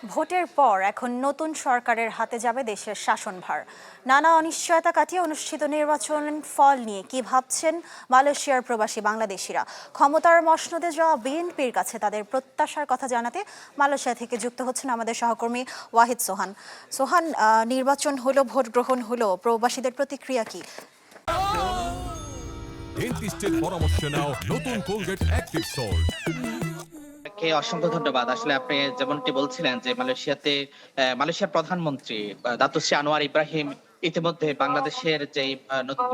ভোটের পর এখন নতুন সরকারের হাতে যাবে দেশের শাসনভার। নানা অনিশ্চয়তা কাটিয়ে অনুষ্ঠিত নির্বাচন ফল নিয়ে কি ভাবছেন মালয়েশিয়ার প্রবাসী বাংলাদেশিরা? ক্ষমতার মসনদে যাওয়া বিএনপির কাছে তাদের প্রত্যাশার কথা জানাতে মালয়েশিয়া থেকে যুক্ত হচ্ছেন আমাদের সহকর্মী ওয়াহিদ সোহান। সোহান, নির্বাচন হলো, ভোট গ্রহণ হলো, প্রবাসীদের প্রতিক্রিয়া কি? ডেন্টিস্টের পরামর্শ নাও নতুন কোলগেট অ্যাক্টিভ সল্ট। কে অসংখ্য ধন্যবাদ। আসলে আপনি যেমনটি বলছিলেন যে মালয়েশিয়ার প্রধানমন্ত্রী দাতো শ্রী আনোয়ার ইব্রাহিম ইতিমধ্যে বাংলাদেশের যে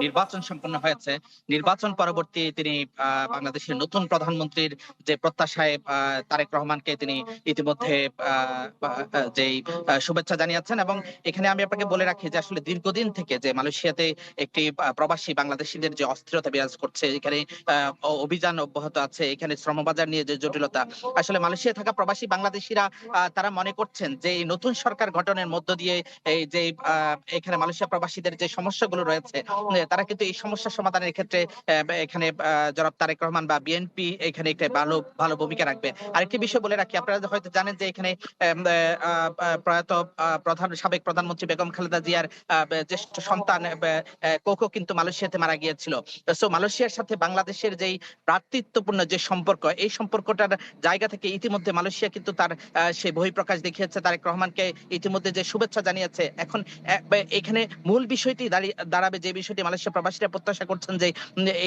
নির্বাচন সম্পন্ন হয়েছে, নির্বাচন পরবর্তী তিনি বাংলাদেশের নতুন প্রধানমন্ত্রীর যে প্রত্যাশায় তারেক রহমানকে তিনি ইতিমধ্যে যেই শুভেচ্ছা জানিয়েছেন। এবং এখানে আমি আপনাকে বলে রাখি যে আসলে দীর্ঘদিন থেকে যে মালয়েশিয়াতে একটি প্রবাসী বাংলাদেশিদের যে অস্থিরতা বিরাজ করছে, এখানে অভিযান অব্যাহত আছে, এখানে শ্রমবাজার নিয়ে যে জটিলতা, আসলে মালয়েশিয়ায় থাকা প্রবাসী বাংলাদেশিরা তারা মনে করছেন যে এই নতুন সরকার গঠনের মধ্য দিয়ে এই যে এখানে মালয়েশিয়া প্রবাসীদের যে সমস্যাগুলো রয়েছে, তারা কিন্তু এই সমস্যার সমাধানের ক্ষেত্রে এখানে জনাব তারেক রহমান বা বিএনপি এখানে একটা ভালো ভালো ভূমিকা রাখবে। আরেকটি বিষয় বলে রাখি, আপনারা হয়তো জানেন যে এখানে প্রয়াত সাবেক প্রধানমন্ত্রী বেগম খালেদা জিয়ার জ্যেষ্ঠ সন্তান কোকো কিন্তু মালয়েশিয়াতে মারা গিয়েছিল। সো মালয়েশিয়ার সাথে বাংলাদেশের যেই ভ্রাতৃত্বপূর্ণ যে সম্পর্ক, এই সম্পর্কটার জায়গা থেকে ইতিমধ্যে মালয়েশিয়া কিন্তু তার সেই বহিঃপ্রকাশ দেখিয়েছে, তারেক রহমানকে ইতিমধ্যে যে শুভেচ্ছা জানিয়েছে। এখন এখানে মূল বিষয়টি দাঁড়াবে, যে বিষয়টি মালয়েশিয়া প্রবাসীরা প্রত্যাশা করছেন যে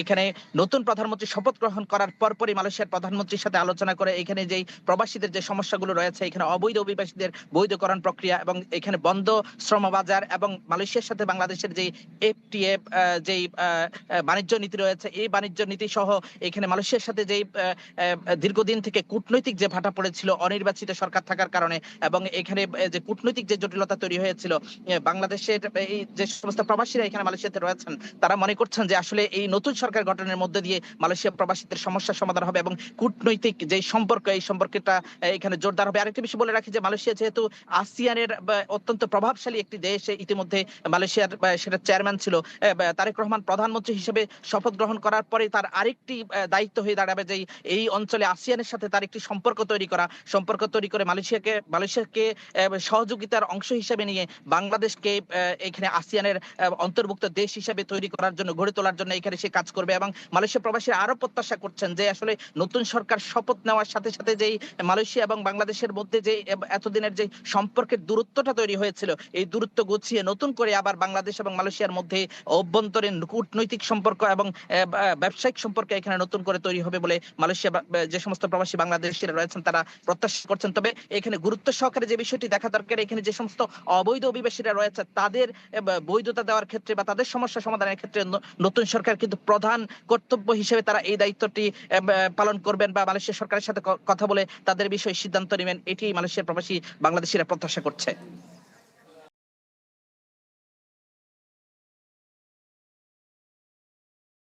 এখানে নতুন প্রধানমন্ত্রী শপথ গ্রহণ করার পরপরই মালয়েশিয়ার প্রধানমন্ত্রীর সাথে আলোচনা করে এখানে যেই প্রবাসীদের যে সমস্যাগুলো রয়েছে, এখানে অবৈধ অভিবাসীদের বৈধকরণ প্রক্রিয়া এবং এখানে বন্ধ শ্রমবাজার এবং মালয়েশিয়ার সাথে বাংলাদেশের যে এফটিএফ যেই বাণিজ্য নীতি রয়েছে, এই বাণিজ্য নীতি সহ এখানে মালয়েশিয়ার সাথে যেই দীর্ঘদিন থেকে কূটনৈতিক যে ভাটা পড়েছিল অনির্বাচিত সরকার থাকার কারণে, এবং এখানে যে কূটনৈতিক যে জটিলতা তৈরি হয়েছিল, বাংলাদেশের এই যে সমস্ত প্রবাসীরা এখানে মালয়েশিয়াতে রয়েছেন তারা মনে করছেন যে আসলে এই নতুন সরকার গঠনের মধ্যে দিয়ে মালয়েশিয়া প্রবাসীদের সমস্যার সমাধান হবে এবং কূটনৈতিক যে সম্পর্ক, এই সম্পর্কটা এখানে জোরদার হবে। আরেকটি বিষয় বলে রাখি যে মালয়েশিয়া যেহেতু আসিয়ানের অত্যন্ত প্রভাবশালী একটি দেশ, ইতিমধ্যে মালয়েশিয়ার সেটা চেয়ারম্যান ছিল তারেক রহমান, প্রধানমন্ত্রী হিসেবে শপথ গ্রহণ করার পরে তার আরেকটি দায়িত্ব হয়ে দাঁড়াবে যে এই অঞ্চলে আসিয়ানের সাথে তার একটি সম্পর্ক তৈরি করে মালয়েশিয়াকে সহযোগিতার অংশ হিসেবে নিয়ে বাংলাদেশকে এখানে আসিয়ানের অন্তর্ভুক্ত দেশ হিসেবে তৈরি করার জন্য, গড়ে তোলার জন্য এখানে সে কাজ করবে। এবং মালয়েশিয়া প্রবাসীরা আরো প্রত্যাশা করছেন যে আসলে নতুন সরকার শপথ নেওয়ার সাথে সাথে যেই মালয়েশিয়া এবং বাংলাদেশের মধ্যে যে এতদিনের যে সম্পর্কের দূরত্বটা তৈরি হয়েছিল, এই দূরত্ব গুছিয়ে নতুন করে আবার বাংলাদেশ এবং মালয়েশিয়ার মধ্যে অভ্যন্তরীণ কূটনৈতিক সম্পর্ক এবং ব্যবসায়িক সম্পর্ক এখানে নতুন করে তৈরি হবে বলে মালয়েশিয়া যে সমস্ত প্রবাসী বাংলাদেশিরা রয়েছেন তারা প্রত্যাশা করছেন। তবে এখানে গুরুত্ব সহকারে যে বিষয়টি দেখা দরকার, এখানে যে সমস্ত অবৈধ অভিবাসীরা রয়েছে তাদের বৈধতা দেওয়ার ক্ষেত্রে বা তাদের সমস্যা সমাধানের ক্ষেত্রে নতুন সরকার কিন্তু প্রধান কর্তব্য হিসেবে তারা এই দায়িত্বটি পালন করবেন বা মালয়েশিয়া সরকারের সাথে কথা বলে তাদের বিষয়ে সিদ্ধান্ত নেবেন, এটি মালয়েশিয়ার প্রবাসী বাংলাদেশিরা প্রত্যাশা করছে।